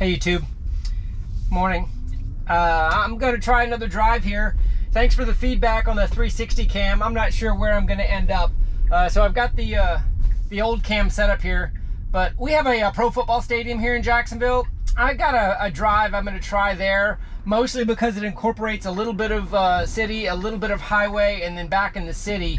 Hey YouTube, morning. I'm going to try another drive here. Thanks for the feedback on the 360 cam. I'm not sure where I'm going to end up. So I've got the old cam set up here, but we have a pro football stadium here in Jacksonville. I got a drive I'm going to try there, mostly because it incorporates a little bit of city, a little bit of highway, and then back in the city.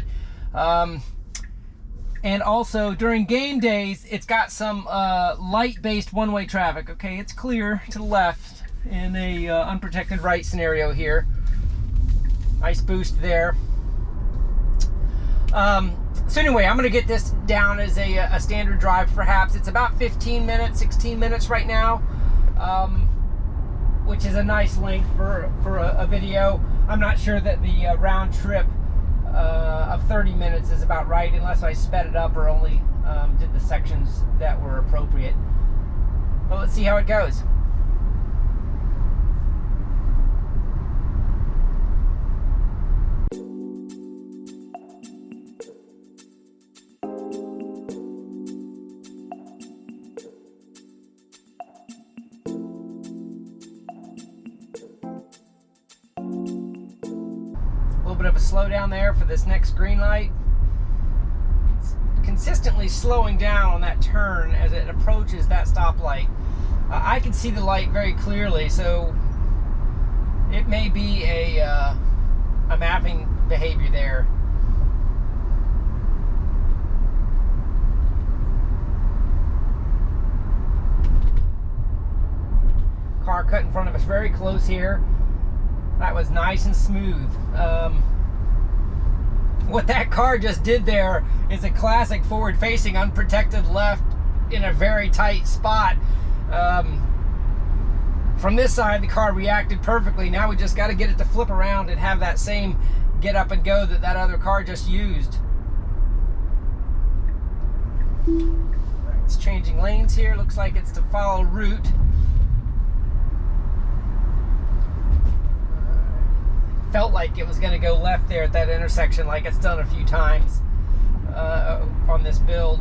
And also during game days, it's got some light-based one-way traffic. Okay, it's clear to the left in a unprotected right scenario here. Nice boost there. So anyway, I'm going to get this down as a standard drive perhaps. It's about 15 minutes, 16 minutes right now, which is a nice length for a video. I'm not sure that the round trip of 30 minutes is about right, unless I sped it up or only did the sections that were appropriate. But let's see how it goes. Bit of a slowdown there for this next green light. It's consistently slowing down on that turn as it approaches that stoplight. I can see the light very clearly, so it may be a mapping behavior there. Car cut in front of us very close here. That was nice and smooth. What that car just did there is a classic forward-facing unprotected left in a very tight spot. From this side, the car reacted perfectly. Now we just got to get it to flip around and have that same get up and go that other car just used. It's changing lanes here. Looks like it's to follow route. Felt like it was going to go left there at that intersection, like it's done a few times on this build.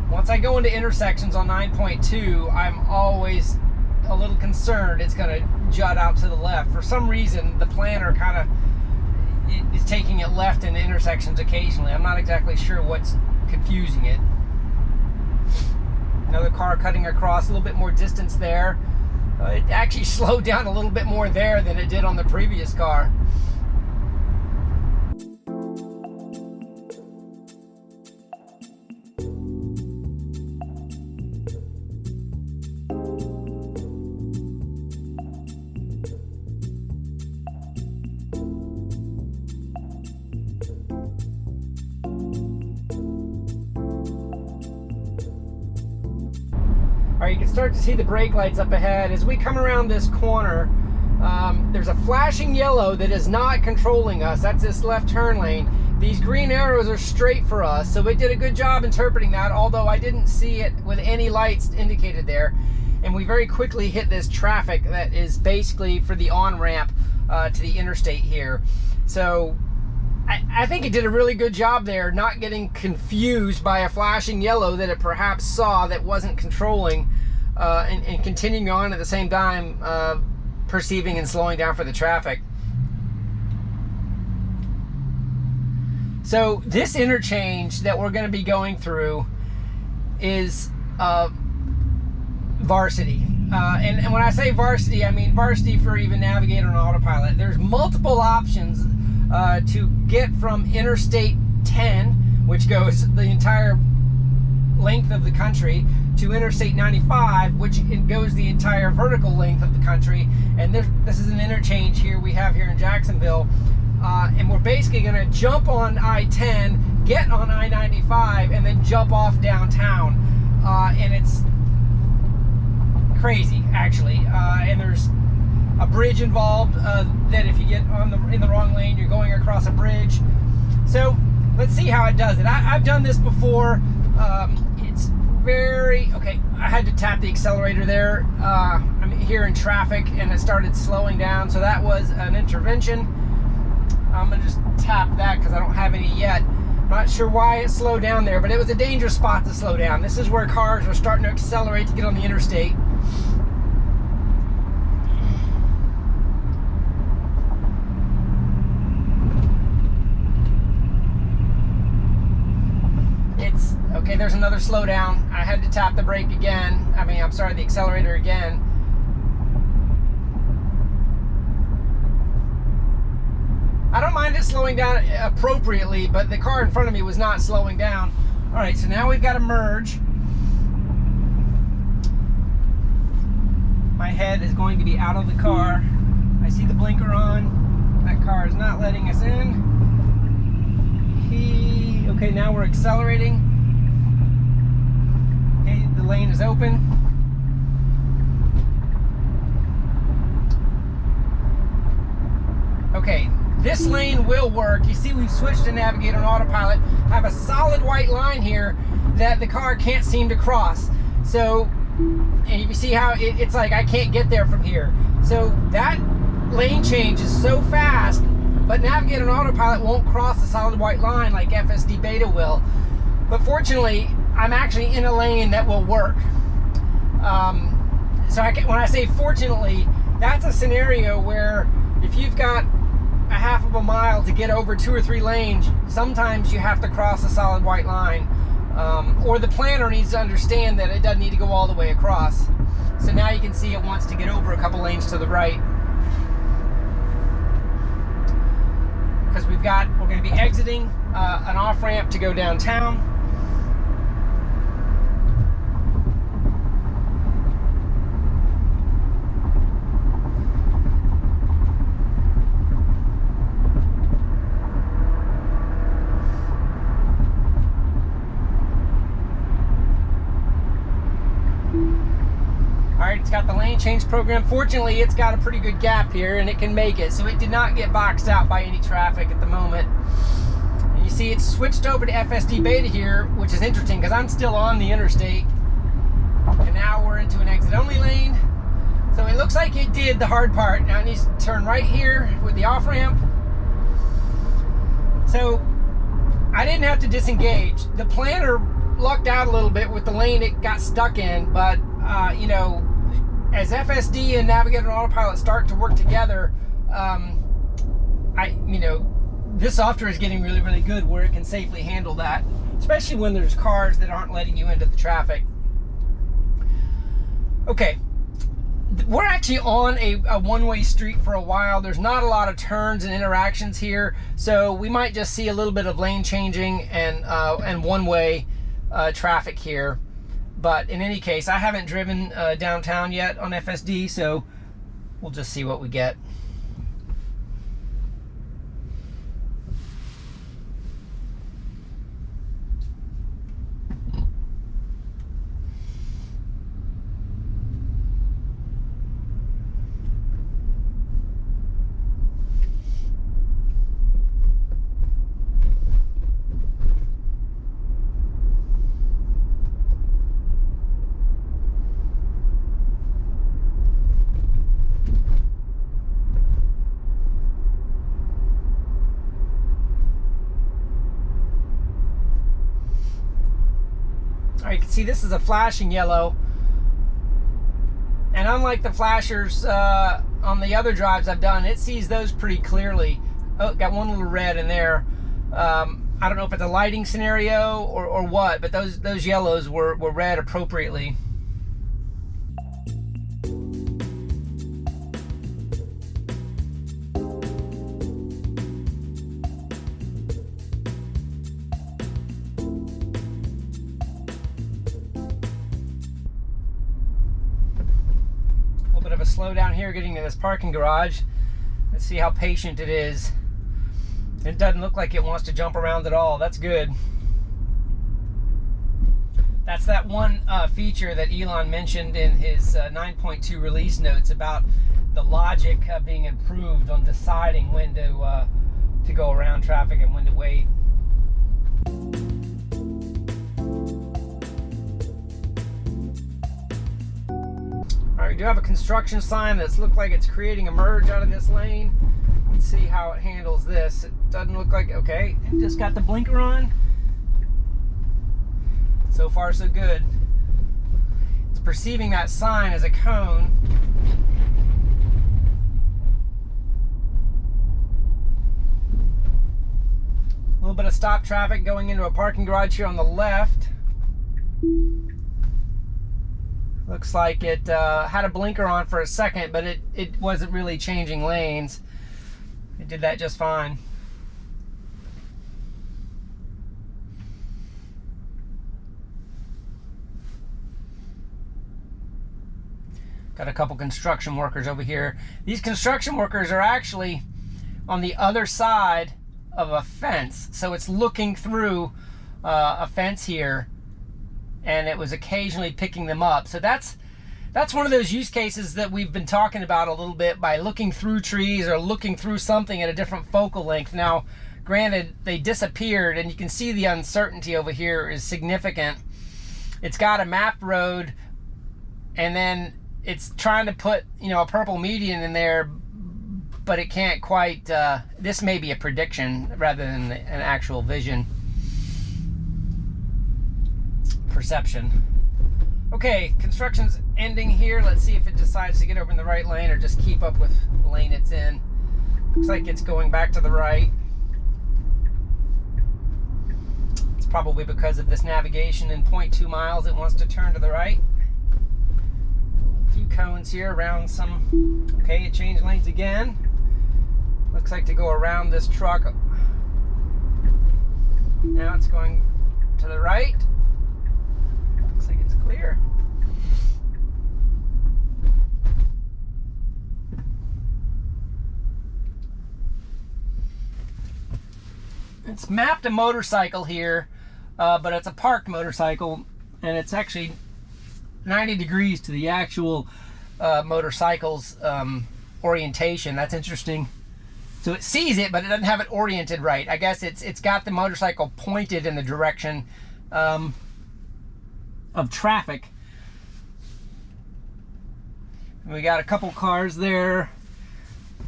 Once I go into intersections on 9.2, I'm always a little concerned it's going to jut out to the left. For some reason, the planner kind of is taking it left in intersections occasionally. I'm not exactly sure what's confusing it. Another car cutting across, a little bit more distance there. It actually slowed down a little bit more there than it did on the previous car. All right, you can start to see the brake lights up ahead. As we come around this corner, there's a flashing yellow that is not controlling us. That's this left turn lane. These green arrows are straight for us, so it did a good job interpreting that, although I didn't see it with any lights indicated there. And we very quickly hit this traffic that is basically for the on-ramp to the interstate here. So I think it did a really good job there, not getting confused by a flashing yellow that it perhaps saw that wasn't controlling, and continuing on at the same time, perceiving and slowing down for the traffic. So this interchange that we're going to be going through is Varsity. And when I say Varsity, I mean Varsity for even Navigator and AutoPilot. There's multiple options to get from Interstate 10, which goes the entire length of the country, to Interstate 95, which goes the entire vertical length of the country. And this is an interchange here we have here in Jacksonville. And we're basically going to jump on I-10, get on I-95, and then jump off downtown. And it's crazy, actually. And there's a bridge involved that if you get in the wrong lane, you're going across a bridge. So let's see how it does it. I've done this before. It's very okay. I had to tap the accelerator there. I'm here in traffic and it started slowing down, so that was an intervention. I'm gonna just tap that because I don't have any yet. I'm not sure why it slowed down there, but it was a dangerous spot to slow down. This is where cars are starting to accelerate to get on the interstate. it's okay. There's another slowdown. I had to tap the brake again. I'm sorry, the accelerator again. I don't mind it slowing down appropriately, but the car in front of me was not slowing down. All right, so now we've got to merge. My head is going to be out of the car. I see the blinker on. That car is not letting us in. Okay, now we're accelerating. Okay, the lane is open. Okay, this lane will work. You see we've switched to navigate on autopilot. I have a solid white line here that the car can't seem to cross. So, and you see how it's like I can't get there from here. So that lane change is so fast, but navigate on autopilot won't cross the solid white line like FSDBeta will. But fortunately, I'm actually in a lane that will work. So when I say fortunately, that's a scenario where if you've got a half of a mile to get over 2 or 3 lanes, sometimes you have to cross a solid white line. Or the planner needs to understand that it doesn't need to go all the way across. So now you can see it wants to get over a couple lanes to the right. Because we're going to be exiting an off-ramp to go downtown. It's got the lane change program. Fortunately, it's got a pretty good gap here and it can make it. So it did not get boxed out by any traffic at the moment. And you see it's switched over to FSDBeta here, which is interesting because I'm still on the interstate. And now we're into an exit only lane. So it looks like it did the hard part. Now it needs to turn right here with the off ramp. So I didn't have to disengage. The planner lucked out a little bit with the lane it got stuck in, but you know, as FSD and Navigate on Autopilot start to work together, this software is getting really, really good where it can safely handle that, especially when there's cars that aren't letting you into the traffic. Okay, we're actually on a one-way street for a while. There's not a lot of turns and interactions here, so we might just see a little bit of lane changing and one-way traffic here. But in any case, I haven't driven downtown yet on FSD, so we'll just see what we get. You can see this is a flashing yellow, and unlike the flashers on the other drives I've done, it sees those pretty clearly. Oh, got one little red in there. I don't know if it's a lighting scenario or what, but those yellows were red appropriately. Of a slow down here getting to this parking garage. Let's see how patient it is. It doesn't look like it wants to jump around at all. That's good. That's that one feature that Elon mentioned in his 9.2 release notes about the logic being improved on deciding when to go around traffic and when to wait. We do have a construction sign that's looked like it's creating a merge out of this lane. Let's see how it handles this. It doesn't look like, okay, it just got the blinker on. So far so good. It's perceiving that sign as a cone. A little bit of stop traffic going into a parking garage here on the left. Looks like it had a blinker on for a second, but it wasn't really changing lanes. It did that just fine. Got a couple construction workers over here. These construction workers are actually on the other side of a fence. So it's looking through a fence here, and it was occasionally picking them up. So that's one of those use cases that we've been talking about a little bit, by looking through trees or looking through something at a different focal length. Now, granted, they disappeared, and you can see the uncertainty over here is significant. It's got a mapped road, and then it's trying to put, you know, a purple median in there, but it can't quite. This may be a prediction rather than an actual vision. Perception. Okay, construction's ending here. Let's see if it decides to get over in the right lane or just keep up with the lane it's in. Looks like it's going back to the right. It's probably because of this navigation in 0.2 miles. It wants to turn to the right. Few cones here around some. Okay, it changed lanes again. Looks like to go around this truck. Now it's going to the right. Looks like it's clear. It's mapped a motorcycle here, but it's a parked motorcycle, and it's actually 90 degrees to the actual motorcycle's orientation. That's interesting. So it sees it, but it doesn't have it oriented right. I guess it's got the motorcycle pointed in the direction of traffic. And we got a couple cars there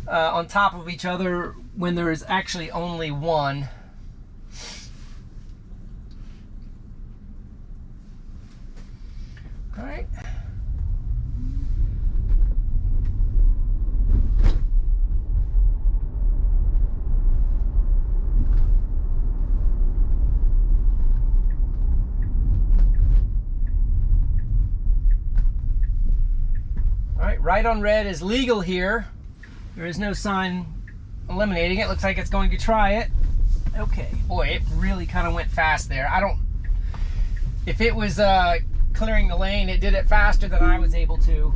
on top of each other when there is actually only one. All right. All right, right on red is legal here. There is no sign eliminating it. Looks like it's going to try it. Okay, boy, it really kind of went fast there. If it was clearing the lane, it did it faster than I was able to.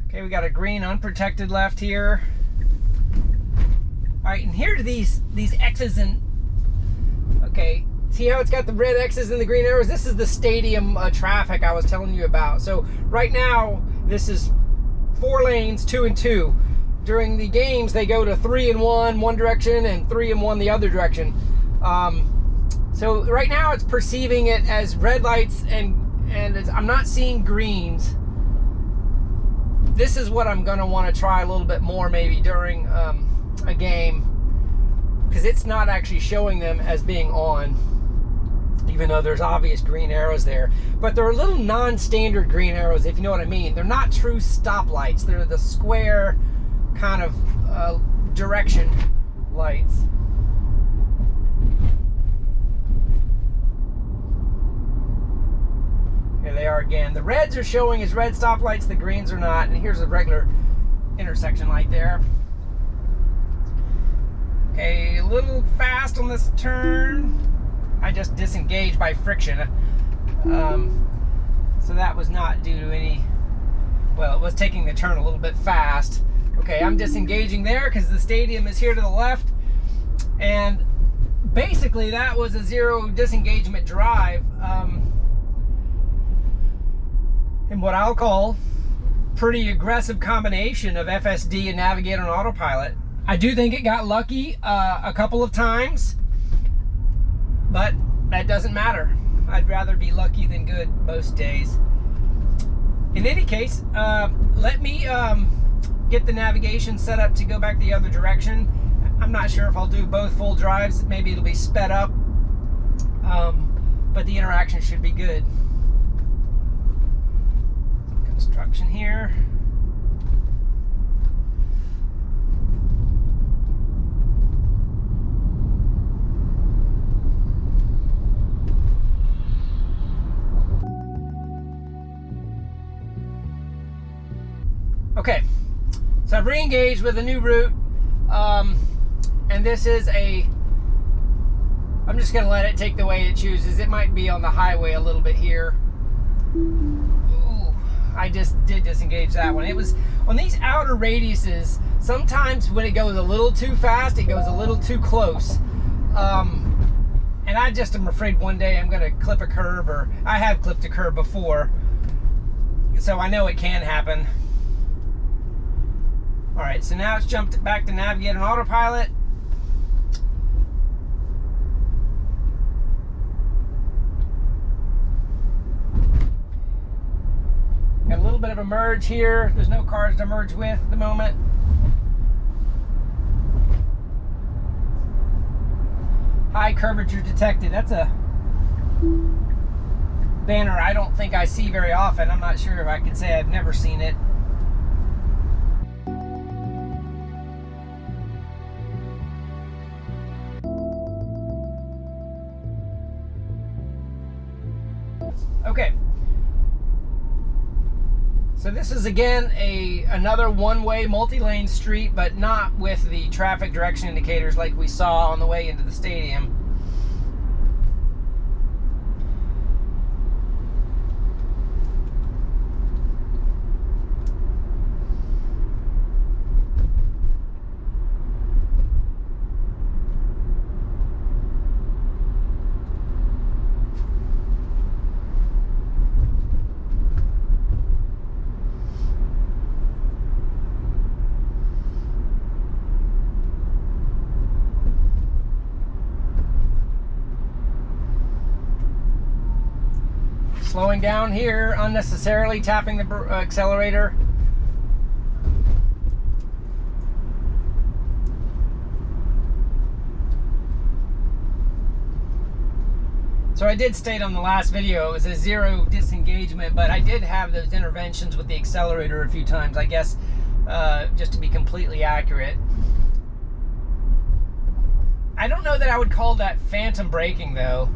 Okay, we got a green unprotected left here. All right, and here are these X's and, okay, see how it's got the red X's and the green arrows? This is the stadium traffic I was telling you about. So right now, this is 4 lanes, 2 and 2. During the games, they go to 3 and 1 one direction and 3 and 1 the other direction. So right now it's perceiving it as red lights, and I'm not seeing greens. This is what I'm gonna want to try a little bit more maybe during a game, because it's not actually showing them as being on, even though there's obvious green arrows there. But they're little non-standard green arrows, if you know what I mean. They're not true stoplights. They're the square kind of direction lights. Here they are again. The reds are showing as red stoplights, the greens are not. And here's a regular intersection light there. Okay, a little fast on this turn. I just disengaged by friction. So that was not due to any, well, it was taking the turn a little bit fast. Okay, I'm disengaging there because the stadium is here to the left. And basically that was a zero disengagement drive. And what I'll call pretty aggressive combination of FSD and Navigator and AutoPilot. I do think it got lucky a couple of times, but that doesn't matter. I'd rather be lucky than good most days. In any case, let me get the navigation set up to go back the other direction. I'm not sure if I'll do both full drives. Maybe it'll be sped up, but the interaction should be good. Construction here. Okay, so I've re-engaged with a new route, and this is I'm just gonna let it take the way it chooses. It might be on the highway a little bit here. Ooh, I just did disengage that one. It was on these outer radiuses. Sometimes when it goes a little too fast, it goes a little too close. And I just am afraid one day I'm gonna clip a curb, or I have clipped a curb before. So I know it can happen. All right, so now it's jumped back to navigate on autopilot. Got a little bit of a merge here. There's no cars to merge with at the moment. High curvature detected. That's a banner I don't think I see very often. I'm not sure if I can say I've never seen it. Okay. So this is again another one-way multi-lane street, but not with the traffic direction indicators like we saw on the way into the stadium. Slowing down here, unnecessarily tapping the accelerator. So I did state on the last video it was a zero disengagement, but I did have those interventions with the accelerator a few times, I guess, just to be completely accurate. I don't know that I would call that phantom braking though.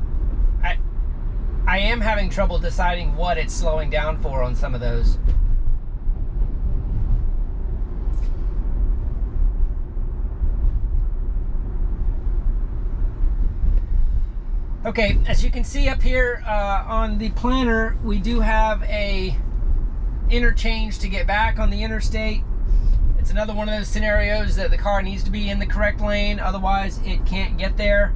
I am having trouble deciding what it's slowing down for on some of those. Okay, as you can see up here on the planner, we do have a interchange to get back on the interstate. It's another one of those scenarios that the car needs to be in the correct lane, otherwise it can't get there.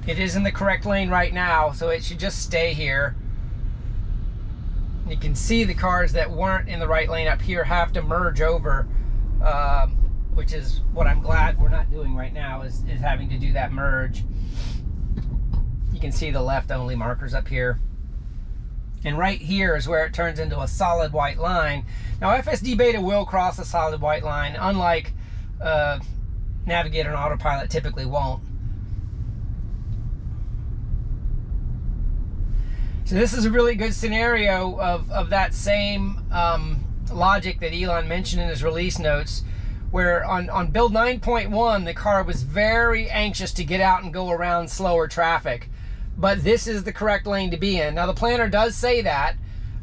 It is in the correct lane right now, so it should just stay here. You can see the cars that weren't in the right lane up here have to merge over, which is what I'm glad we're not doing right now, is having to do that merge. You can see the left only markers up here. And right here is where it turns into a solid white line. Now FSDBeta will cross a solid white line, unlike Navigate on Autopilot typically won't. So this is a really good scenario of that same logic that Elon mentioned in his release notes, where on build 9.1, the car was very anxious to get out and go around slower traffic. But this is the correct lane to be in. Now the planner does say that,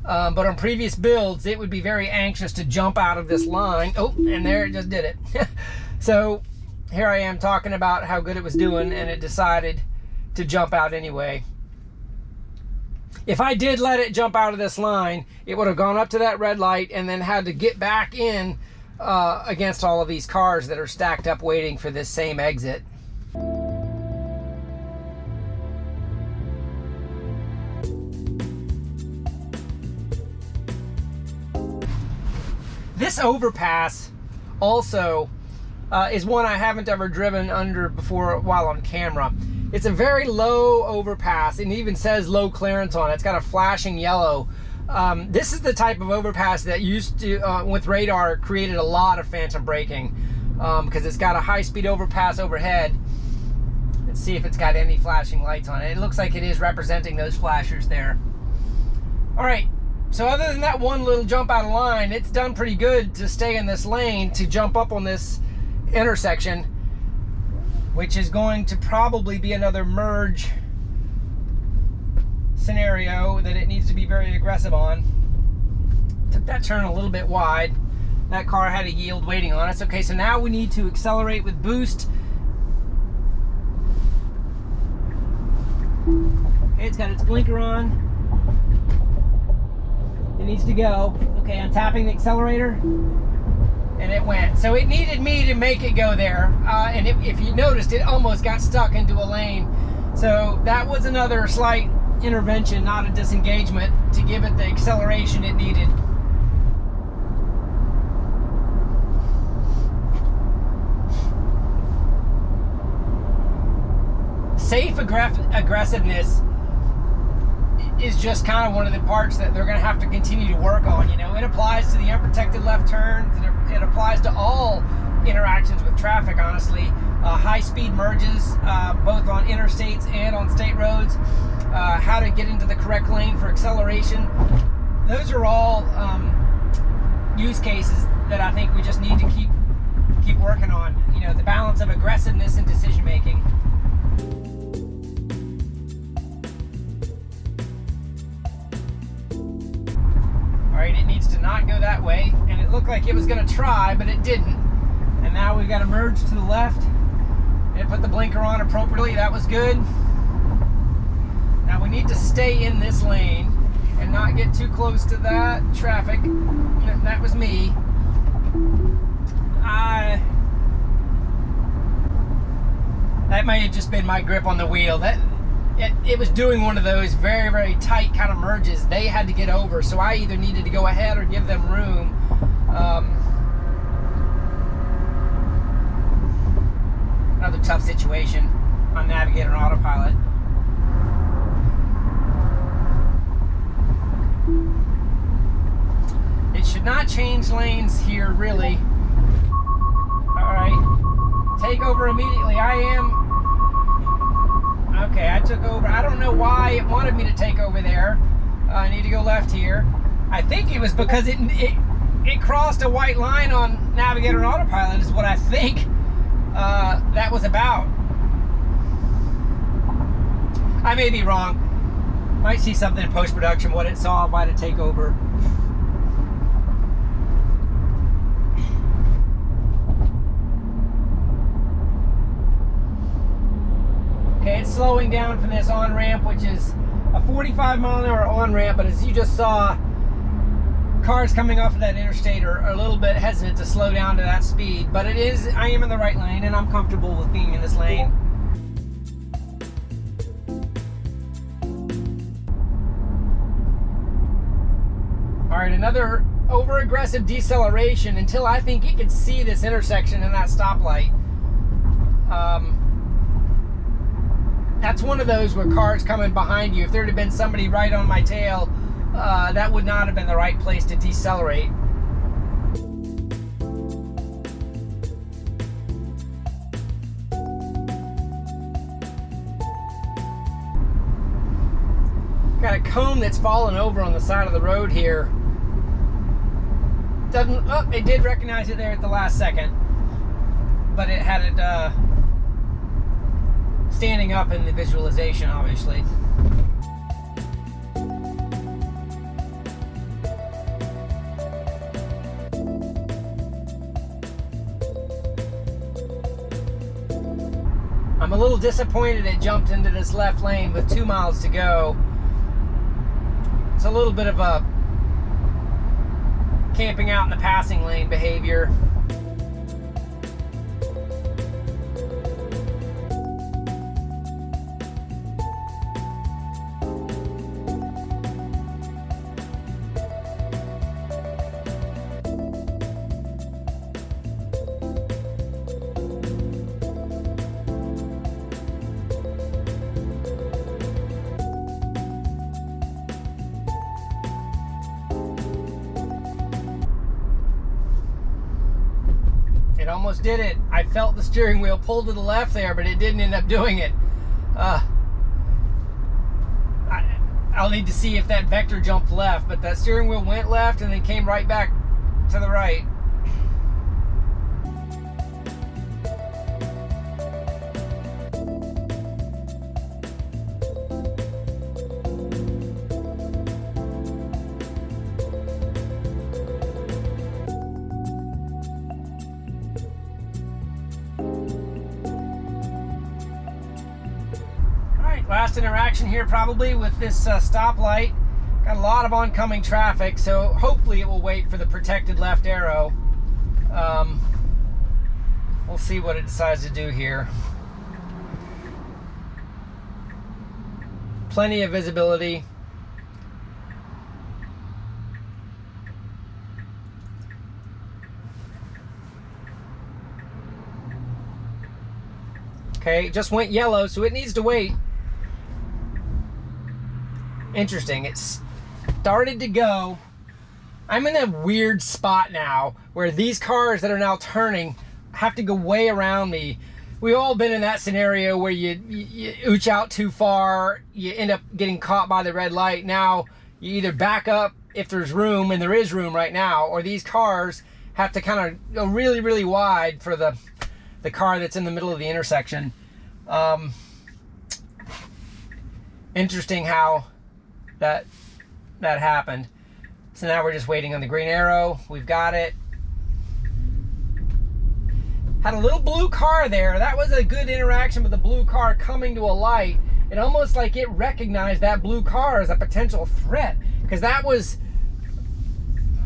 but on previous builds, it would be very anxious to jump out of this line. Oh, and there it just did it. So here I am talking about how good it was doing, and it decided to jump out anyway. If I did let it jump out of this line, it would have gone up to that red light and then had to get back in against all of these cars that are stacked up waiting for this same exit. This overpass also is one I haven't ever driven under before while on camera. It's a very low overpass, and it even says low clearance on it. It's got a flashing yellow. This is the type of overpass that used to, with radar, created a lot of phantom braking because it's got a high-speed overpass overhead. Let's see if it's got any flashing lights on it. It looks like it is representing those flashers there. All right, so other than that one little jump out of line, it's done pretty good to stay in this lane to jump up on this intersection. which is going to probably be another merge scenario that it needs to be very aggressive on. Took that turn a little bit wide. That car had a yield waiting on us. Okay, so now we need to accelerate with boost. Okay, it's got its blinker on. It needs to go. Okay, I'm tapping the accelerator, and it went. So it needed me to make it go there, and if you noticed, it almost got stuck into a lane. So that was another slight intervention, not a disengagement, to give it the acceleration it needed. Safe aggressiveness is just kind of one of the parts that they're going to have to continue to work on. You know, it applies to the unprotected left turns. It applies to all interactions with traffic, honestly. High-speed merges, both on interstates and on state roads. How to get into the correct lane for acceleration. Those are all use cases that I think we just need to keep working on. You know, the balance of aggressiveness and decision-making. Alright, it needs to not go that way, and it looked like it was going to try, but it didn't. And now we've got to merge to the left. It put the blinker on appropriately. That was good. Now we need to stay in this lane and not get too close to that traffic. That was me. That may have just been my grip on the wheel. It was doing one of those very, very tight kind of merges they had to get over, so I either needed to go ahead or give them room. Another tough situation on Navigator and AutoPilot. It should not change lanes here, really. Alright, take over immediately. I am. Okay, I took over. I don't know why it wanted me to take over there. I need to go left here. I think it was because it crossed a white line on Navigator and AutoPilot is what I think that was about. I may be wrong. Might see something in post-production, what it saw, why to take over. Okay, it's slowing down from this on-ramp, which is a 45-mile-an-hour on-ramp, but as you just saw, cars coming off of that interstate are a little bit hesitant to slow down to that speed, but I am in the right lane, and I'm comfortable with being in this lane. All right, another over-aggressive deceleration until I think it can see this intersection and that stoplight. That's one of those where cars coming behind you, if there had been somebody right on my tail, that would not have been the right place to decelerate. Got a cone that's fallen over on the side of the road here. It did recognize it there at the last second, but it had it standing up in the visualization, obviously. I'm a little disappointed it jumped into this left lane with 2 miles to go. It's a little bit of a camping out in the passing lane behavior. It almost did it. I felt the steering wheel pull to the left there, but it didn't end up doing it. I'll need to see if that vector jumped left, but that steering wheel went left and then came right back to the right. last interaction here probably with this stoplight. Got a lot of oncoming traffic, so hopefully it will wait for the protected left arrow. We'll see what it decides to do here. Plenty of visibility. Okay, it just went yellow, so it needs to wait. Interesting, it started to go. I'm in a weird spot now where these cars that are now turning have to go way around me. We've all been in that scenario where you ooch out too far, you end up getting caught by the red light. Now you either back up if there's room, and there is room right now, or these cars have to kind of go really, really wide for the car that's in the middle of the intersection. Interesting how that happened. So now we're just waiting on the green arrow. We've got it. Had a little blue car there. That was a good interaction with the blue car coming to a light. It almost like it recognized that blue car as a potential threat, because that was,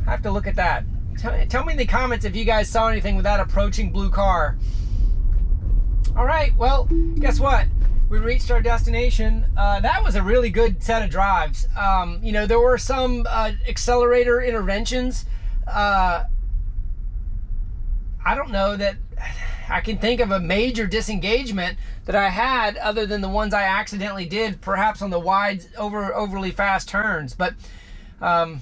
I have to look at that. Tell me in the comments if you guys saw anything with that approaching blue car. All right, well, guess what? We reached our destination. That was a really good set of drives. You know, there were some accelerator interventions. I don't know that I can think of a major disengagement that I had other than the ones I accidentally did, perhaps on the wide, overly fast turns. But I'm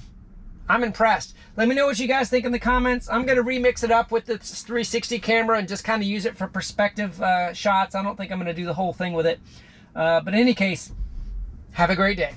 impressed. Let me know what you guys think in the comments. I'm going to remix it up with the 360 camera and just kind of use it for perspective shots. I don't think I'm going to do the whole thing with it. But in any case, have a great day.